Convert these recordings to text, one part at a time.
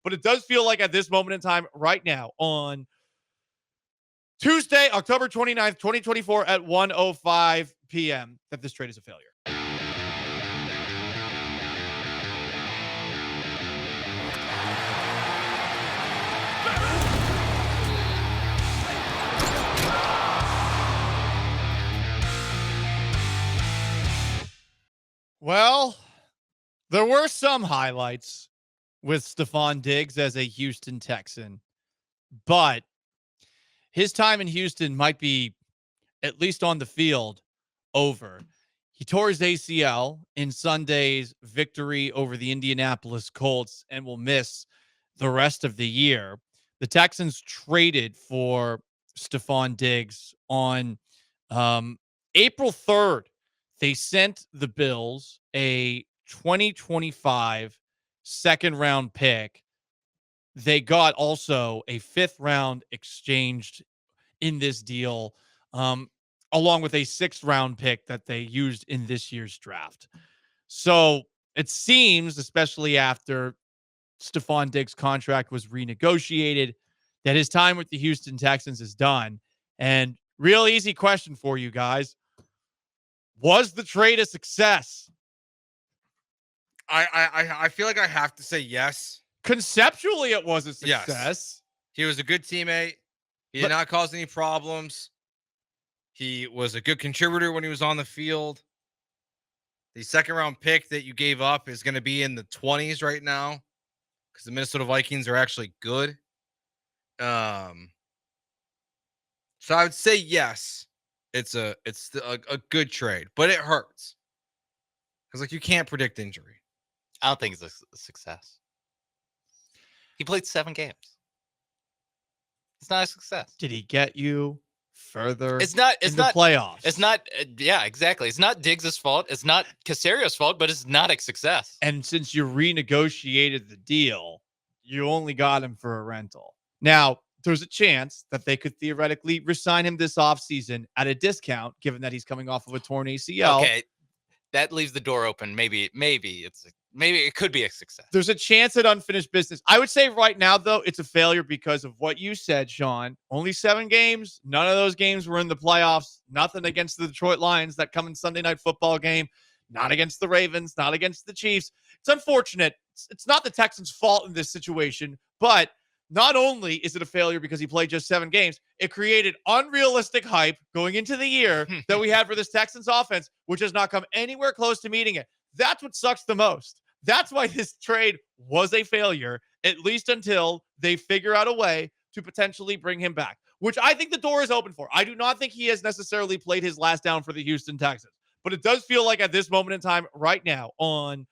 But it does feel like at this moment in time right now on Tuesday, October 29th, 2024 at 1:05 p.m. that this trade is a failure. Well, there were some highlights with Stefon Diggs as a Houston Texan, but his time in Houston might be, at least on the field, over. He tore his ACL in Sunday's victory over the Indianapolis Colts and will miss the rest of the year. The Texans traded for Stefon Diggs on April 3rd. They sent the Bills a 2025 second round pick. They got also a fifth round exchanged in this deal, along with a sixth round pick that they used in this year's draft. So it seems, especially after Stefon Diggs' contract was renegotiated, that his time with the Houston Texans is done. And real easy question for you guys. Was the trade a success? I feel like I have to say yes. Conceptually, it was a success. Yes. He was a good teammate. He did not cause any problems. He was a good contributor when he was on the field. The second round pick that you gave up is going to be in the 20s right now because the Minnesota Vikings are actually good. So I would say yes. It's a good trade, but it hurts because like you can't predict injury. I don't think it's a success. He played 7 games. It's not a success. Did he get you further? It's not in the playoffs. It's not. Yeah, exactly. It's not Diggs' fault. It's not Casario's fault, but it's not a success. And since you renegotiated the deal, you only got him for a rental. Now, there's a chance that they could theoretically re-sign him this offseason at a discount, given that he's coming off of a torn ACL. Okay, that leaves the door open. Maybe it could be a success. There's a chance at unfinished business. I would say right now, though, it's a failure because of what you said, Sean. Only 7 games. None of those games were in the playoffs. Nothing against the Detroit Lions that come in Sunday Night Football game. Not against the Ravens. Not against the Chiefs. It's unfortunate. It's not the Texans' fault in this situation, but not only is it a failure because he played just 7 games, it created unrealistic hype going into the year that we had for this Texans offense, which has not come anywhere close to meeting it. That's what sucks the most. That's why this trade was a failure, at least until they figure out a way to potentially bring him back, which I think the door is open for. I do not think he has necessarily played his last down for the Houston Texans, but it does feel like at this moment in time right now on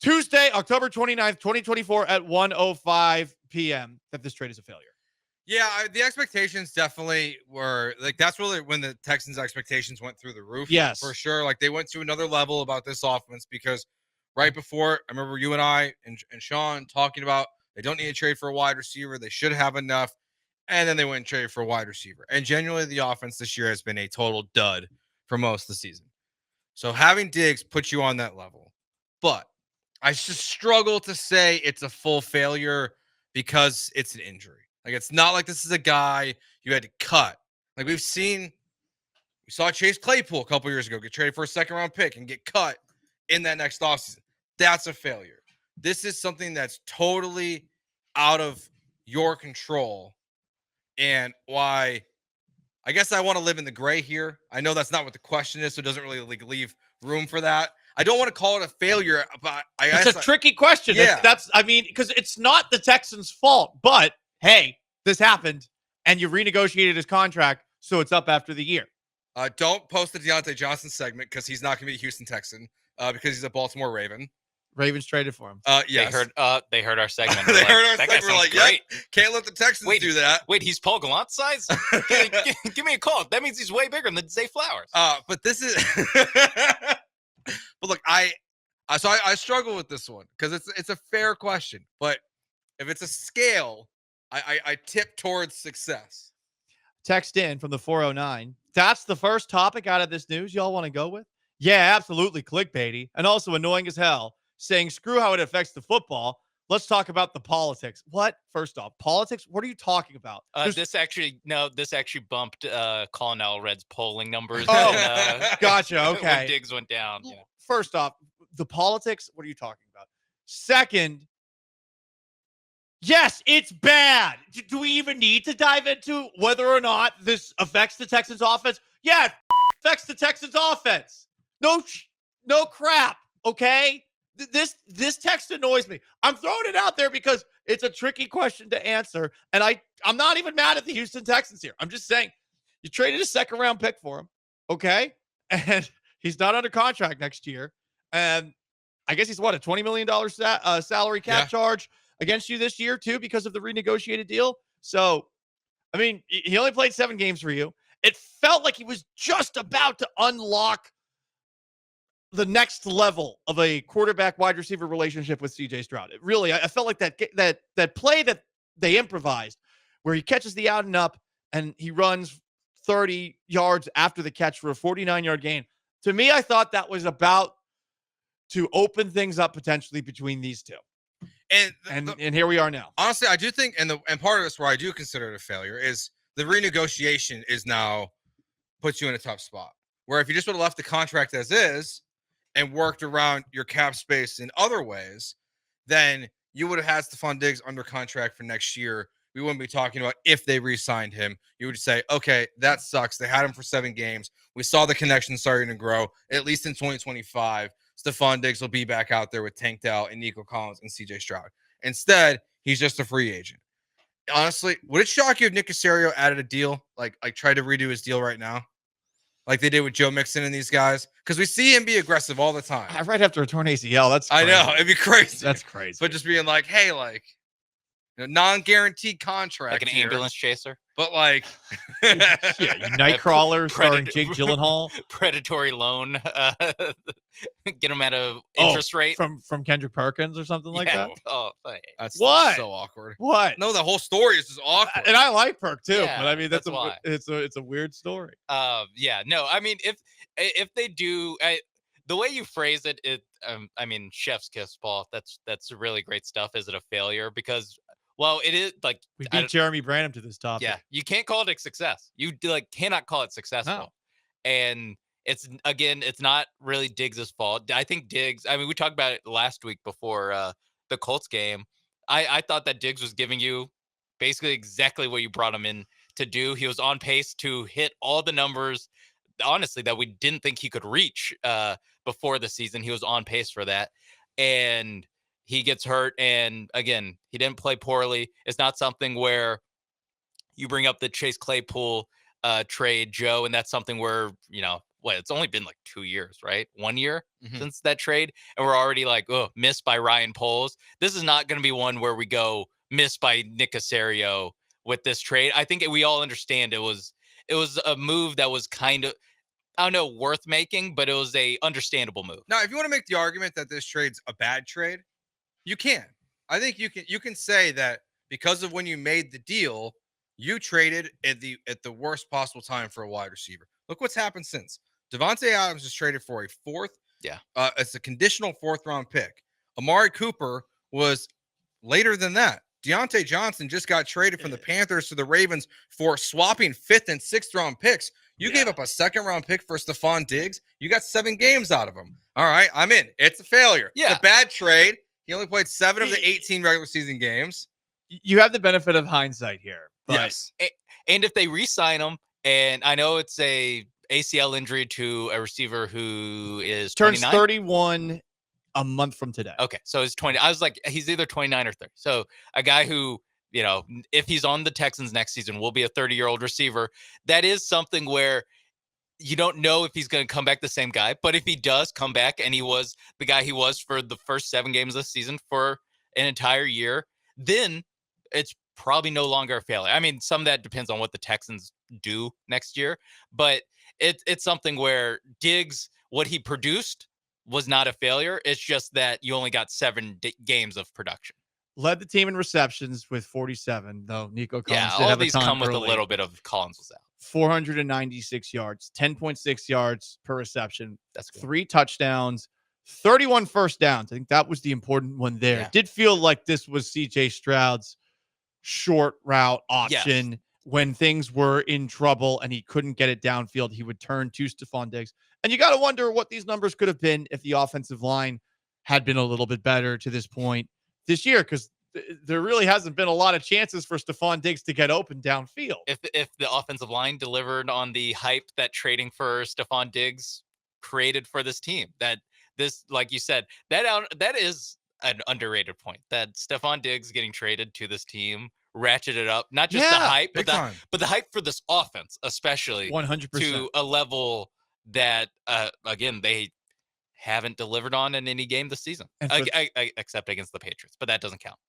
Tuesday, October 29th, 2024 at 1:05 p.m. that this trade is a failure. Yeah, the expectations definitely were like that's really when the Texans' expectations went through the roof. Yes, for sure. Like they went to another level about this offense because right before, I remember you and I and Sean talking about they don't need to trade for a wide receiver. They should have enough. And then they went and traded for a wide receiver. And genuinely, the offense this year has been a total dud for most of the season. So having Diggs puts you on that level. But I just struggle to say it's a full failure because it's an injury. Like, it's not like this is a guy you had to cut. Like, we saw Chase Claypool a couple years ago get traded for a second-round pick and get cut in that next offseason. That's a failure. This is something that's totally out of your control. And why I guess I want to live in the gray here. I know that's not what the question is, so it doesn't really leave room for that. I don't want to call it a failure, but it's a tricky question. Yeah. Because it's not the Texans' fault, but hey, this happened and you renegotiated his contract, so it's up after the year. Don't post the Deontay Johnson segment because he's not going to be a Houston Texan because he's a Baltimore Raven. Ravens traded for him. Yes. They heard our segment. They heard our segment. We're like, great. Yep, can't let the Texans do that. Wait, he's Paul Gallant size? Give me a call. That means he's way bigger than Zay Flowers. But this is but look, I struggle with this one because it's a fair question. But if it's a scale, I tip towards success. Text in from the 409. That's the first topic out of this news y'all want to go with? Yeah, absolutely clickbaity and also annoying as hell, saying screw how it affects the football. let's talk about the politics. What? First off, politics? What are you talking about? This actually bumped Colin Elred's polling numbers. Oh, when, gotcha. Okay. When Diggs went down. You know. First off, the politics, what are you talking about? Second, yes, it's bad. Do we even need to dive into whether or not this affects the Texans offense? Yeah, it affects the Texans offense. No crap, okay? This text annoys me. I'm throwing it out there because it's a tricky question to answer, and I'm not even mad at the Houston Texans here. I'm just saying you traded a second-round pick for him, okay? And he's not under contract next year, and I guess he's what, a $20 million salary cap charge against you this year too because of the renegotiated deal. So, I mean, he only played 7 games for you. It felt like he was just about to unlock the next level of a quarterback wide receiver relationship with CJ Stroud. It really, I felt like that play that they improvised where he catches the out and up and he runs 30 yards after the catch for a 49-yard gain. To me, I thought that was about to open things up potentially between these two. And here we are now. Honestly, I do think, and part of this where I do consider it a failure is the renegotiation is now puts you in a tough spot. Where if you just would have left the contract as is and worked around your cap space in other ways, then you would have had Stefon Diggs under contract for next year. We wouldn't be talking about if they re-signed him. You would say, okay, that sucks. They had him for 7 games. We saw the connection starting to grow. At least in 2025, Stefon Diggs will be back out there with Tank Dell and Nico Collins and CJ Stroud. Instead, he's just a free agent. Honestly, would it shock you if Nick Caserio added a deal, like tried to redo his deal right now? Like they did with Joe Mixon and these guys? Because we see him be aggressive all the time. Right after a torn ACL, that's crazy. I know. It'd be crazy. That's crazy. But just being like, hey, like, non-guaranteed contract. Like an ambulance chaser? But like, Nightcrawler starring Jake Gyllenhaal, predatory loan, get him at a interest rate from Kendrick Perkins or something like that. Oh, that's what? So awkward. What? No, the whole story is just awkward. And I like Perk too, Yeah, but I mean that's why. It's a weird story. No, I mean if they do, the way you phrase it, I mean, chef's kiss, Paul. That's really great stuff. Is it a failure? Because well, it is like we beat Jeremy Branham to this topic. Yeah, you can't call it a success. You cannot call it successful. No. And it's not really Diggs' fault. I think Diggs. I mean, we talked about it last week before the Colts game. I thought that Diggs was giving you basically exactly what you brought him in to do. He was on pace to hit all the numbers, honestly, that we didn't think he could reach before the season. He was on pace for that, and he gets hurt, and again, he didn't play poorly. It's not something where you bring up the Chase Claypool trade, Joe, and that's something where, it's only been like 2 years, right? 1 year since that trade, and we're already like, missed by Ryan Poles. This is not going to be one where we go missed by Nick Caserio with this trade. I think we all understand it was a move that was kind of, I don't know, worth making, but it was a understandable move. Now, if you want to make the argument that this trade's a bad trade, you can. I think you can say that because of when you made the deal, you traded at the worst possible time for a wide receiver. Look what's happened since. Devontae Adams was traded for a 4th. Yeah. It's a conditional 4th-round pick. Amari Cooper was later than that. Deontay Johnson just got traded from the Panthers to the Ravens for swapping 5th and 6th-round picks. You gave up a 2nd-round pick for Stefon Diggs. You got 7 games out of him. All right, I'm in. It's a failure. Yeah. It's a bad trade. He only played 7 of the 18 regular season games. You have the benefit of hindsight here. But Yes. And if they re-sign him, and I know it's a ACL injury to a receiver who is turns 29. 31 a month from today. Okay, so he's 20. I was like, he's either 29 or 30. So a guy who, if he's on the Texans next season, will be a 30-year-old receiver. That is something where you don't know if he's going to come back the same guy. But if he does come back and he was the guy he was for the first 7 games of the season for an entire year, then it's probably no longer a failure. I mean, some of that depends on what the Texans do next year. But it's something where Diggs, what he produced was not a failure. It's just that you only got 7 games of production. Led the team in receptions with 47, though Nico Collins Yeah, did all have these a ton come with early. a little bit of Collins was out. 496 yards, 10.6 yards per reception. That's good. 3 touchdowns, 31 first downs. I think that was the important one there. Yeah. It did feel like this was CJ Stroud's short route option. When things were in trouble and he couldn't get it downfield, he would turn to Stefon Diggs. And you got to wonder what these numbers could have been if the offensive line had been a little bit better to this point this year, because there really hasn't been a lot of chances for Stefon Diggs to get open downfield. If the offensive line delivered on the hype that trading for Stefon Diggs created for this team, that this, like you said, that is an underrated point, that Stefon Diggs getting traded to this team ratcheted up not just the hype, big time. but the hype for this offense, especially 100%. to a level that again they haven't delivered on in any game this season, And for- except against the Patriots, but that doesn't count.